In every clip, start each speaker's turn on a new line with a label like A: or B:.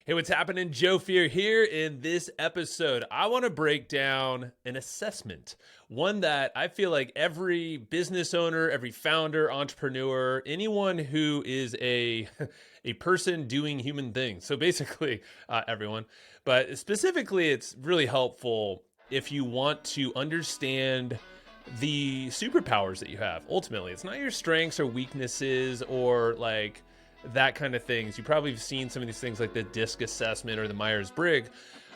A: Hey, what's happening? Joe Fier here. In this episode, I want to break down an assessment, one that I feel like every business owner, every founder, entrepreneur, anyone who is a person doing human things. So basically, everyone, but specifically, it's really helpful if you want to understand the superpowers that you have. Ultimately, it's not your strengths or weaknesses or like that kind of things. You probably have seen some of these things like the DISC assessment or the Myers-Briggs.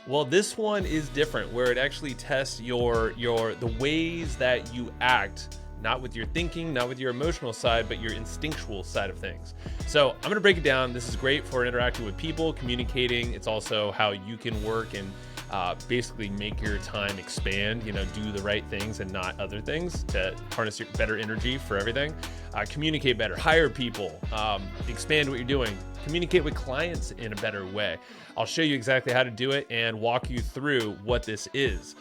A: Well, this one is different, where it actually tests the ways that you act, not with your thinking, not with your emotional side, but your instinctual side of things. So I'm going to break it down. This is great for interacting with people, communicating. It's also how you can work and basically make your time expand, do the right things and not other things to harness your better energy for everything. Communicate better, hire people, expand what you're doing, communicate with clients in a better way. I'll show you exactly how to do it and walk you through what this is.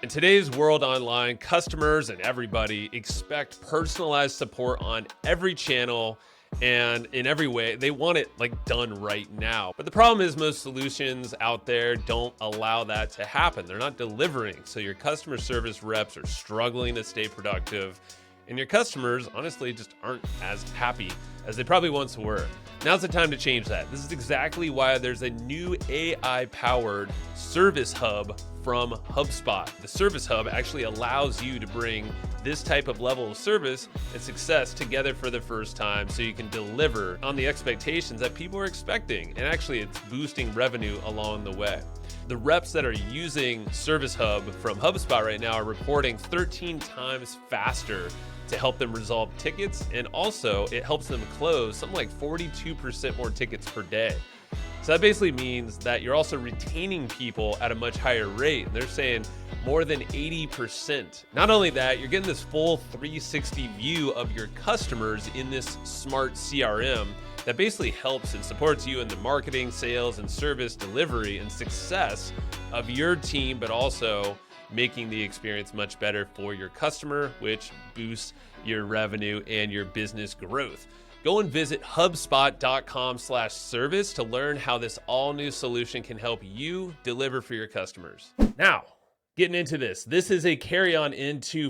A: In today's world online, customers and everybody expect personalized support on every channel and in every way. They want it like done right now. But the problem is most solutions out there don't allow that to happen. They're not delivering. So your customer service reps are struggling to stay productive, and your customers honestly just aren't as happy as they probably once were. Now's the time to change that. This is exactly why there's a new AI-powered service hub from HubSpot. The service hub actually allows you to bring this type of level of service and success together for the first time, so you can deliver on the expectations that people are expecting. And actually, it's boosting revenue along the way. The reps that are using Service Hub from HubSpot right now are reporting 13 times faster to help them resolve tickets, and also it helps them close something like 42% more tickets per day. So that basically means that you're also retaining people at a much higher rate. They're saying more than 80%. Not only that, you're getting this full 360 view of your customers in this smart CRM that basically helps and supports you in the marketing, sales, and service delivery and success of your team, but also making the experience much better for your customer, which boosts your revenue and your business growth. Go and visit HubSpot.com/service to learn how this all new solution can help you deliver for your customers. Now, getting into this. This is a carry on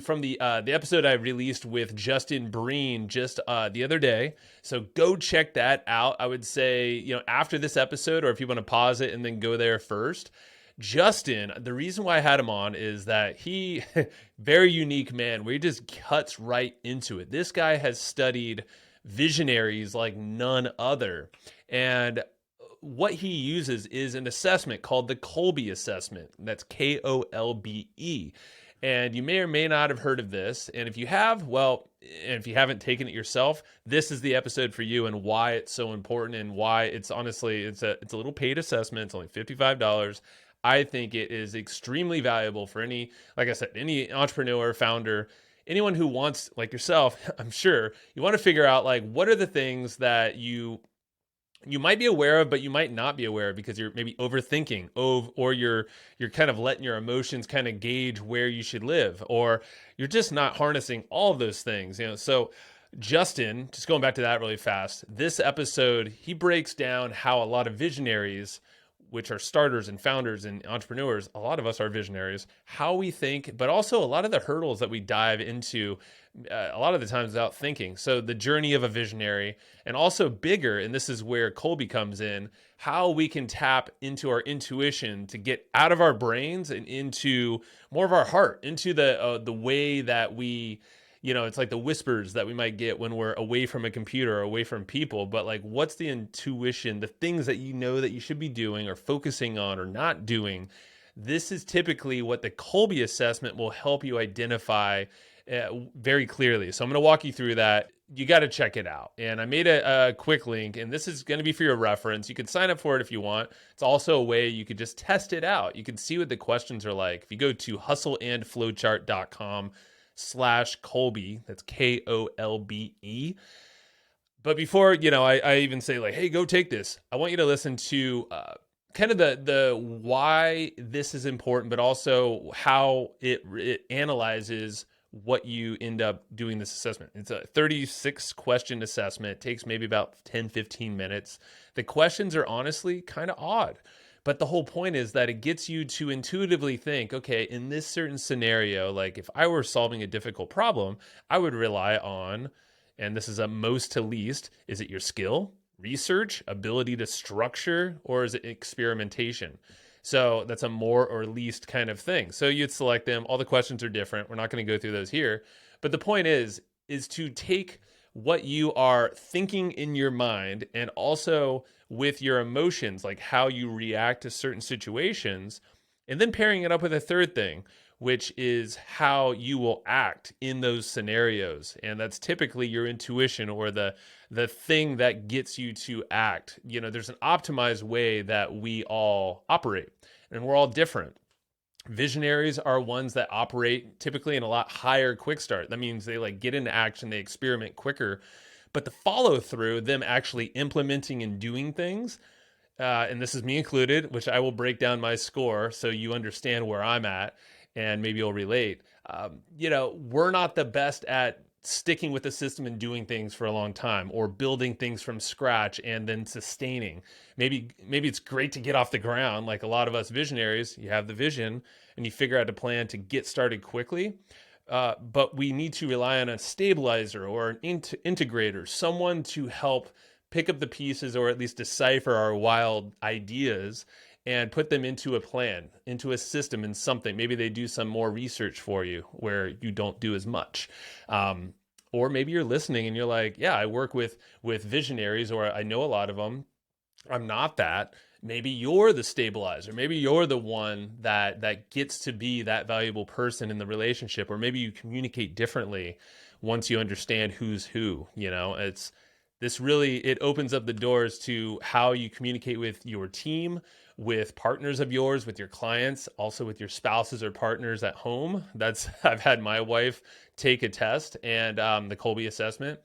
A: from the episode I released with Justin Breen just the other day. So go check that out. I would say, after this episode, or if you want to pause it and then go there first. Justin, the reason why I had him on is that he, very unique man, where he just cuts right into it. This guy has studied visionaries like none other. And what he uses is an assessment called the Kolbe Assessment. That's Kolbe. And you may or may not have heard of this. And if you have, well, and if you haven't taken it yourself, this is the episode for you and why it's so important and why it's honestly, it's a little paid assessment. It's only $55. I think it is extremely valuable for any entrepreneur, founder, anyone who wants, like yourself, I'm sure, you want to figure out like what are the things that you might be aware of, but you might not be aware of because you're maybe overthinking, or you're kind of letting your emotions kind of gauge where you should live, or you're just not harnessing all of those things. So Justin, just going back to that really fast, this episode, he breaks down how a lot of visionaries, which are starters and founders and entrepreneurs, a lot of us are visionaries, how we think, but also a lot of the hurdles that we dive into a lot of the times without thinking. So the journey of a visionary, and also bigger, and this is where Kolbe comes in, how we can tap into our intuition to get out of our brains and into more of our heart, into the way that we, it's like the whispers that we might get when we're away from a computer or away from people, but like, what's the intuition, the things that you know that you should be doing or focusing on or not doing? This is typically what the Kolbe assessment will help you identify very clearly. So I'm going to walk you through that. You got to check it out. And I made a quick link, and this is going to be for your reference. You can sign up for it if you want. It's also a way you could just test it out. You can see what the questions are like. If you go to hustleandflowchart.com/Kolbe, that's Kolbe. But before, I even say like, hey, go take this, I want you to listen to kind of the why this is important, but also how it analyzes what you end up doing this assessment. It's a 36 question assessment. It takes maybe about 10, 15 minutes. The questions are honestly kind of odd, but the whole point is that it gets you to intuitively think, okay, in this certain scenario, like if I were solving a difficult problem, I would rely on, and this is a most to least, is it your skill, research, ability to structure, or is it experimentation? So that's a more or least kind of thing. So you'd select them. All the questions are different. We're not going to go through those here. But the point is to take what you are thinking in your mind and also with your emotions, like how you react to certain situations, and then pairing it up with a third thing, which is how you will act in those scenarios. And that's typically your intuition or the thing that gets you to act. You know, there's an optimized way that we all operate, and we're all different. Visionaries are ones that operate typically in a lot higher quick start. That means they like get into action, they experiment quicker. But the follow through, them actually implementing and doing things, and this is me included, which I will break down my score so you understand where I'm at and maybe you'll relate. You know, we're not the best at sticking with the system and doing things for a long time, or building things from scratch and then sustaining. Maybe it's great to get off the ground. Like a lot of us visionaries, you have the vision and you figure out a plan to get started quickly. But we need to rely on a stabilizer or an integrator, someone to help pick up the pieces or at least decipher our wild ideas and put them into a plan, into a system, in something. Maybe they do some more research for you where you don't do as much. Or maybe you're listening and you're like, yeah, I work with visionaries, or I know a lot of them. I'm not that. Maybe you're the stabilizer. Maybe you're the one that gets to be that valuable person in the relationship, or maybe you communicate differently once you understand who's who. You know, it opens up the doors to how you communicate with your team, with partners of yours, with your clients, also with your spouses or partners at home. I've had my wife take a test and the Kolbe Assessment.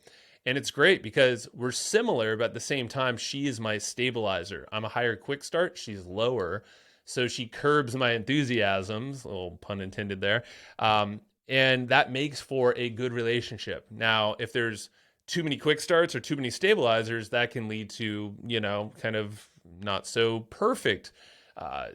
A: And it's great because we're similar, but at the same time, she is my stabilizer. I'm a higher quick start. She's lower. So she curbs my enthusiasms, a little pun intended there. And that makes for a good relationship. Now, if there's too many quick starts or too many stabilizers, that can lead to, you know, kind of not so perfect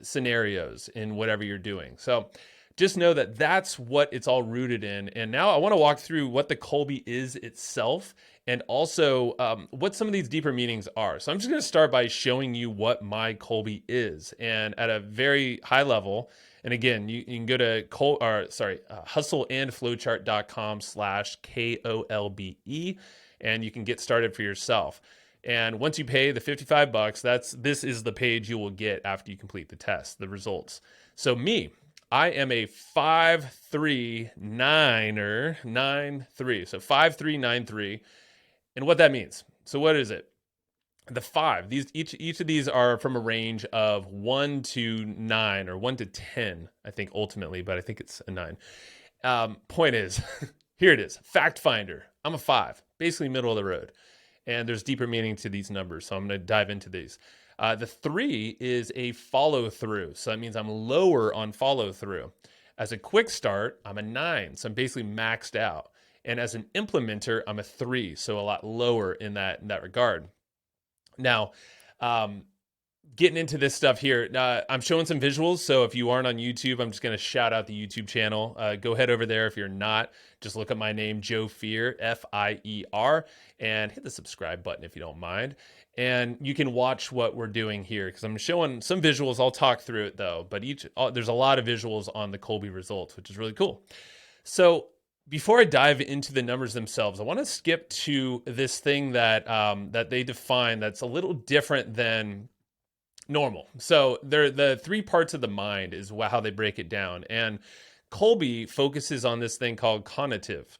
A: scenarios in whatever you're doing. So just know that that's what it's all rooted in. And now I want to walk through what the Kolbe is itself, and also what some of these deeper meanings are. So I'm just going to start by showing you what my Kolbe is. And at a very high level, and again, you can go to hustleandflowchart.com/KOLBE, and you can get started for yourself. And once you pay the $55, this is the page you will get after you complete the test, the results. So I am a 539er, 9-3. So 5393. And what that means. So what is it? The 5, each of these are from a range of 1 to 9 or 1 to 10, I think ultimately, but I think it's a 9. Point is, here it is. Fact finder. I'm a 5, basically middle of the road. And there's deeper meaning to these numbers, so I'm going to dive into these. The 3 is a follow through. So that means I'm lower on follow through. As a quick start, I'm a 9. So I'm basically maxed out. And as an implementer, I'm a 3. So a lot lower in that regard. Now, getting into this stuff here, I'm showing some visuals. So if you aren't on YouTube, I'm just going to shout out the YouTube channel. Go head over there. If you're not, just look up my name, Joe Fier, Fier, and hit the subscribe button if you don't mind. And you can watch what we're doing here because I'm showing some visuals. I'll talk through it though, but there's a lot of visuals on the Kolbe results, which is really cool. So before I dive into the numbers themselves, I want to skip to this thing that they define that's a little different than normal. So the 3 parts of the mind is how they break it down. And Kolbe focuses on this thing called cognitive.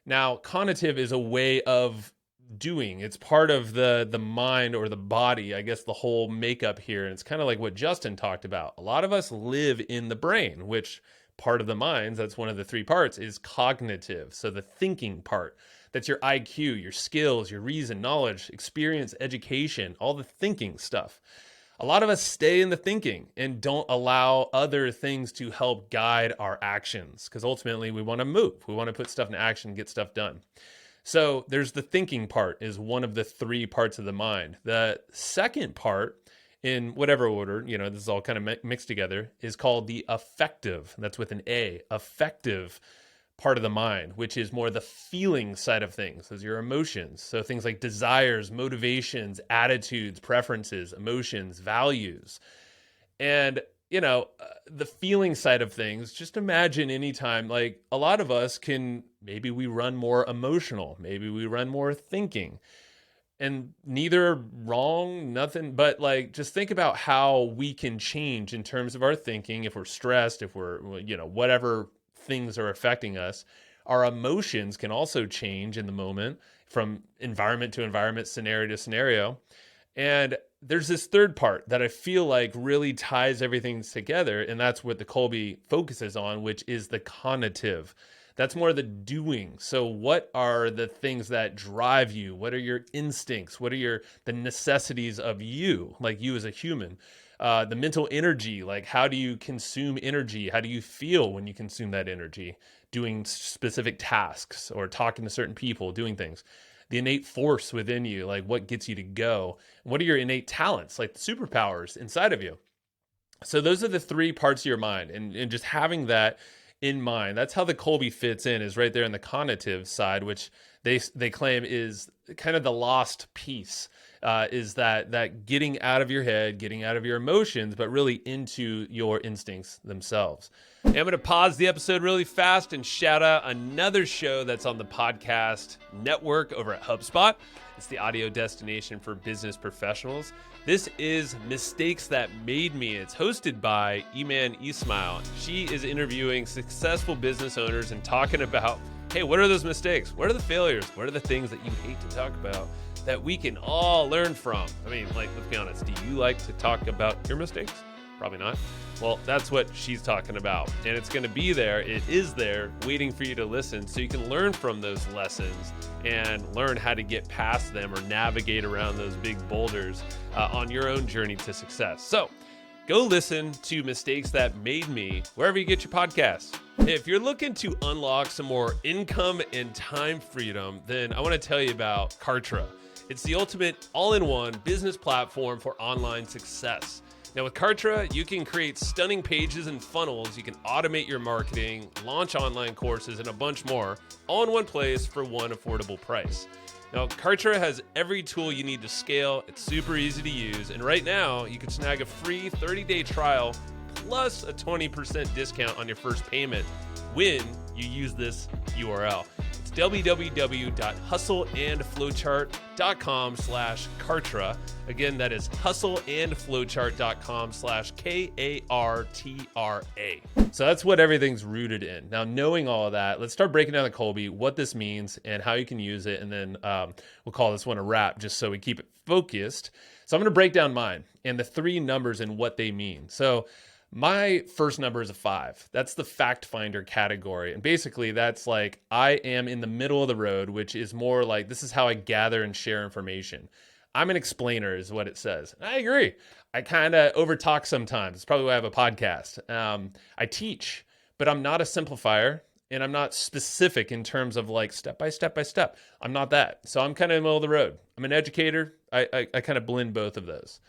A: Now, cognitive is a way of doing. It's part of the mind or the body, I guess the whole makeup here. And it's kind of like what Justin talked about. A lot of us live in the brain, which part of the minds, that's one of the 3 parts, is cognitive. So the thinking part, that's your IQ, your skills, your reason, knowledge, experience, education, all the thinking stuff. A lot of us stay in the thinking and don't allow other things to help guide our actions, because ultimately we want to move. We want to put stuff in action, get stuff done. So there's the thinking part, is one of the three parts of the mind. The second part, in whatever order, this is all kind of mixed together, is called the affective. That's with an A, affective part of the mind, which is more the feeling side of things, as your emotions. So things like desires, motivations, attitudes, preferences, emotions, values. And, the feeling side of things, just imagine anytime, like a lot of us maybe we run more emotional, maybe we run more thinking. And neither wrong, nothing, but like just think about how we can change in terms of our thinking. If we're stressed, if we're, whatever things are affecting us, our emotions can also change in the moment from environment to environment, scenario to scenario. And there's this third part that I feel like really ties everything together. And that's what the Kolbe focuses on, which is the cognitive. That's more the doing. So what are the things that drive you? What are your instincts? What are the necessities of you, like you as a human? The mental energy, like how do you consume energy? How do you feel when you consume that energy? Doing specific tasks or talking to certain people, doing things. The innate force within you, like what gets you to go? What are your innate talents, like the superpowers inside of you? So those are the three parts of your mind, and just having that in mind. That's how the Kolbe fits in, is right there in the cognitive side, which they claim is kind of the lost piece, is that getting out of your head, getting out of your emotions, but really into your instincts themselves. And I'm going to pause the episode really fast and shout out another show that's on the podcast network over at HubSpot. It's the audio destination for business professionals. This is Mistakes That Made Me. It's hosted by Iman Ismail. She is interviewing successful business owners and talking about, hey, what are those mistakes? What are the failures? What are the things that you hate to talk about that we can all learn from? I mean, like, let's be honest. Do you like to talk about your mistakes? Probably not. Well, that's what she's talking about. And it's going to be there. It is there waiting for you to listen so you can learn from those lessons and learn how to get past them or navigate around those big boulders on your own journey to success. So go listen to Mistakes That Made Me wherever you get your podcasts. If you're looking to unlock some more income and time freedom, then I want to tell you about Kartra. It's the ultimate all-in-one business platform for online success. Now with Kartra, you can create stunning pages and funnels, you can automate your marketing, launch online courses, and a bunch more, all in one place for one affordable price. Now, Kartra has every tool you need to scale. It's super easy to use. And right now, you can snag a free 30-day trial plus a 20% discount on your first payment when you use this URL. It's www.hustleandflowchart.com/Kartra. Again, that is hustleandflowchart.com/KARTRA. So that's what everything's rooted in. Now, knowing all of that, let's start breaking down the Kolbe, what this means and how you can use it. And then we'll call this one a wrap just so we keep it focused. So I'm going to break down mine and the three numbers and what they mean. So my first number is a 5. That's the fact finder category. And basically that's like, I am in the middle of the road, which is more like, this is how I gather and share information. I'm an explainer is what it says. And I agree. I kind of overtalk sometimes. It's probably why I have a podcast. I teach, but I'm not a simplifier and I'm not specific in terms of like step by step by step. I'm not that. So I'm kind of in the middle of the road. I'm an educator. I kind of blend both of those.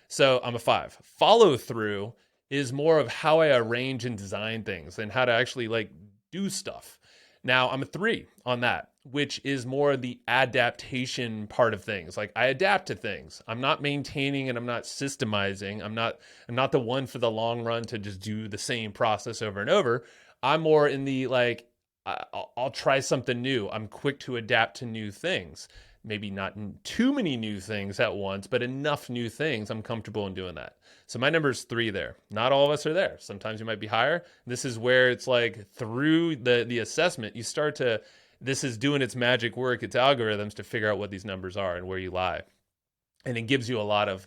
A: So I'm a 5. Follow through is more of how I arrange and design things and how to actually like do stuff. Now I'm a 3 on that, which is more the adaptation part of things. Like I adapt to things. I'm not maintaining and I'm not systemizing. I'm not the one for the long run to just do the same process over and over. I'm more in the like, I'll try something new. I'm quick to adapt to new things. Maybe not too many new things at once, but enough new things. I'm comfortable in doing that. So my number is 3 there. Not all of us are there. Sometimes you might be higher. This is where it's like through the assessment, you start to, this is doing its magic work, its algorithms to figure out what these numbers are and where you lie. And it gives you a lot of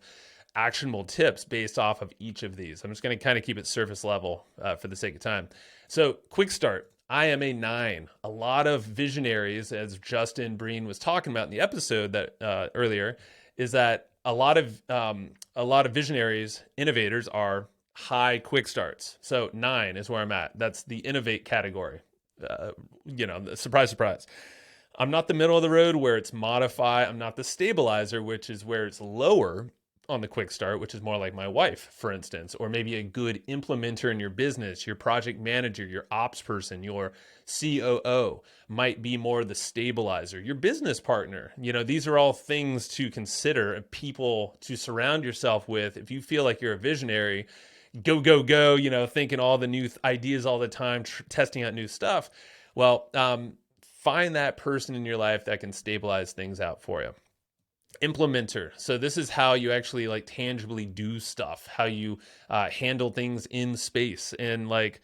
A: actionable tips based off of each of these. I'm just going to kind of keep it surface level for the sake of time. So quick start. I am a 9. A lot of visionaries, as Justin Breen was talking about in the episode that earlier, is that a lot of visionaries, innovators are high quick starts. So 9 is where I'm at. That's the innovate category. Surprise, surprise. I'm not the middle of the road where it's modify. I'm not the stabilizer, which is where it's lower on the quick start, which is more like my wife, for instance, or maybe a good implementer in your business, your project manager, your ops person, your COO might be more the stabilizer, your business partner. These are all things to consider, people to surround yourself with. If you feel like you're a visionary, go, go, go, thinking all the new ideas all the time, testing out new stuff. Well, find that person in your life that can stabilize things out for you. Implementer. So this is how you actually like tangibly do stuff, how you handle things in space. And like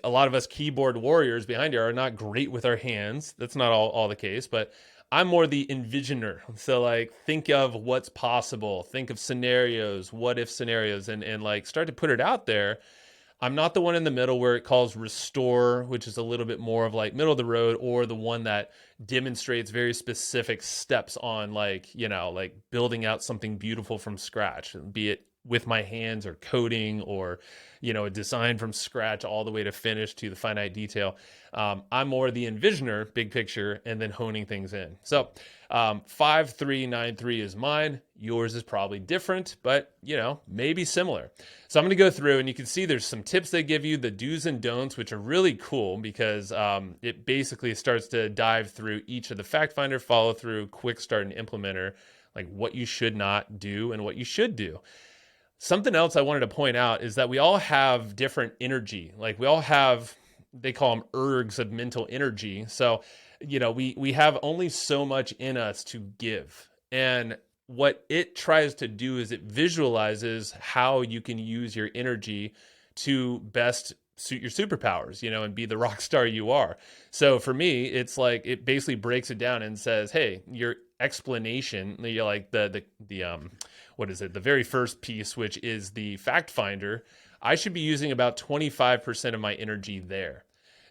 A: a lot of us keyboard warriors behind you are not great with our hands. That's not all the case, but I'm more the envisioner. So like think of what's possible, think of scenarios, what if scenarios, and like start to put it out there. I'm not the one in the middle where it calls restore, which is a little bit more of like middle of the road, or the one that demonstrates very specific steps on like building out something beautiful from scratch, be it with my hands or coding or, a design from scratch all the way to finish to the finite detail. I'm more the envisioner, big picture, and then honing things in. So 5393 is mine. Yours is probably different, but maybe similar. So I'm going to go through and you can see there's some tips they give you, the do's and don'ts, which are really cool because it basically starts to dive through each of the fact finder, follow through, quick start, and implementer, like what you should not do and what you should do. Something else I wanted to point out is that we all have different energy. Like we all have, they call them ergs of mental energy. So, we have only so much in us to give. And what it tries to do is it visualizes how you can use your energy to best suit your superpowers, and be the rock star you are. So for me, it's like, it basically breaks it down and says, hey, your explanation, like what is it? The very first piece, which is the fact finder, I should be using about 25% of my energy there.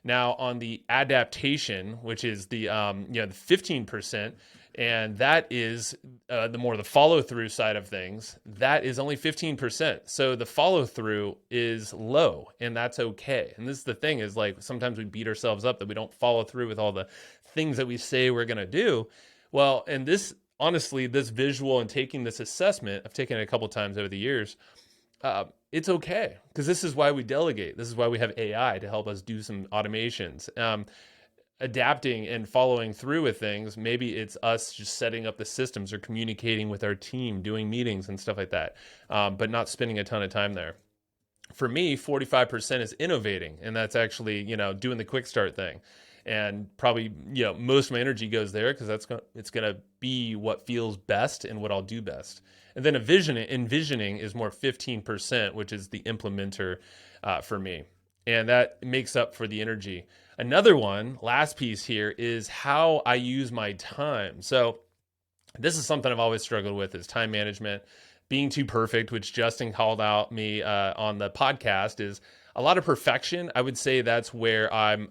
A: Now on the adaptation, which is the 15%, and that is the follow through side of things, that is only 15%. So the follow through is low, and that's okay. And this is the thing is like sometimes we beat ourselves up that we don't follow through with all the things that we say we're going to do. Well, and this, honestly, this visual and taking this assessment, I've taken it a couple times over the years. It's okay because this is why we delegate. This is why we have AI to help us do some automations. Adapting and following through with things. Maybe it's us just setting up the systems or communicating with our team, doing meetings and stuff like that, but not spending a ton of time there. For me, 45% is innovating, and that's actually, doing the quick start thing. And probably, most of my energy goes there because it's going to be what feels best and what I'll do best. And then envisioning is more 15%, which is the implementer for me. And that makes up for the energy. Another one, last piece here, is how I use my time. So this is something I've always struggled with is time management. Being too perfect, which Justin called out me on the podcast, is a lot of perfection. I would say that's where I'm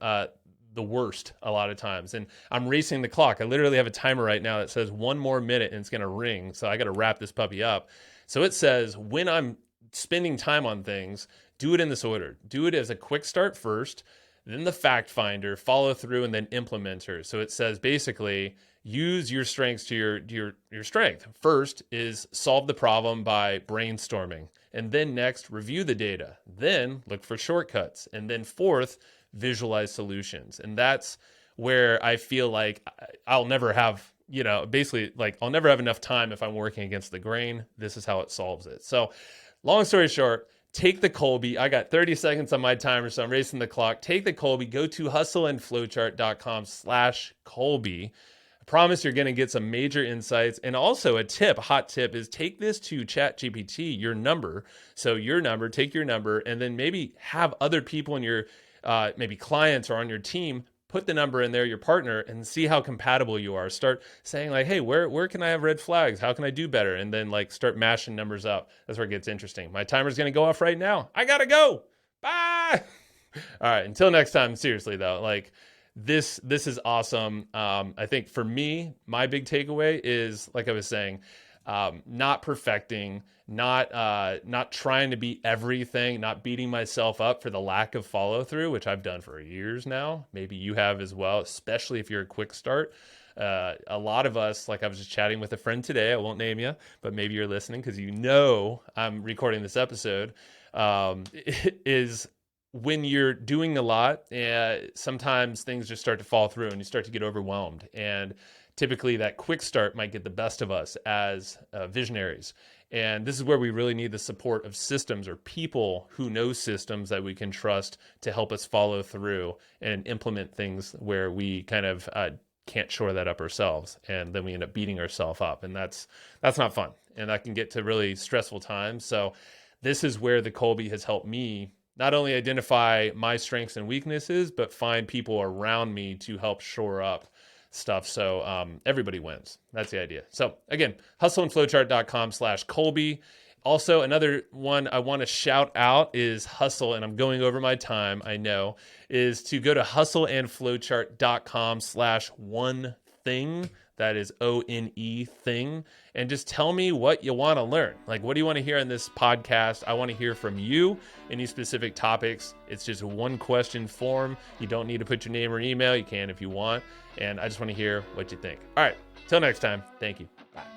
A: the worst a lot of times. And I'm racing the clock. I literally have a timer right now that says 1 more minute and it's going to ring. So I got to wrap this puppy up. So it says when I'm spending time on things, do it in this order. Do it as a quick start first, then the fact finder, follow through, and then implementer. So it says basically use your strengths to your strength. First is solve the problem by brainstorming. And then next, review the data. Then look for shortcuts. And then fourth, visualize solutions. And that's where I feel like I'll never have, basically like I'll never have enough time if I'm working against the grain. This is how it solves it. So long story short, take the Kolbe. I got 30 seconds on my timer, so I'm racing the clock. Take the Kolbe, go to hustleandflowchart.com/Kolbe. I promise you're going to get some major insights. And also a hot tip is take this to ChatGPT, your number. So your number, take your number, and then maybe have other people in your maybe clients or on your team, put the number in there, your partner, and see how compatible you are. Start saying like, hey, where can I have red flags? How can I do better? And then like start mashing numbers up. That's where it gets interesting. My timer's going to go off right now. I got to go. Bye. All right. Until next time, seriously though, like this is awesome. I think for me, my big takeaway is, like I was saying, not perfecting, not trying to be everything, not beating myself up for the lack of follow through, which I've done for years now. Maybe you have as well, especially if you're a quick start. A lot of us, like I was just chatting with a friend today, I won't name you, but maybe you're listening because you know I'm recording this episode, is when you're doing a lot, sometimes things just start to fall through and you start to get overwhelmed. And typically that quick start might get the best of us as visionaries. And this is where we really need the support of systems or people who know systems that we can trust to help us follow through and implement things where we kind of can't shore that up ourselves. And then we end up beating ourselves up. And that's not fun. And that can get to really stressful times. So this is where the Kolbe has helped me not only identify my strengths and weaknesses, but find people around me to help shore up stuff. So everybody wins. That's the idea. So again, hustleandflowchart.com/Kolbe. Also, another one I want to shout out is Hustle, and I'm going over my time, I know, is to go to hustleandflowchart.com/one-thing. That is ONE thing. And just tell me what you want to learn. Like, what do you want to hear in this podcast? I want to hear from you, any specific topics. It's just a one question form. You don't need to put your name or email. You can if you want. And I just want to hear what you think. All right. Till next time. Thank you. Bye.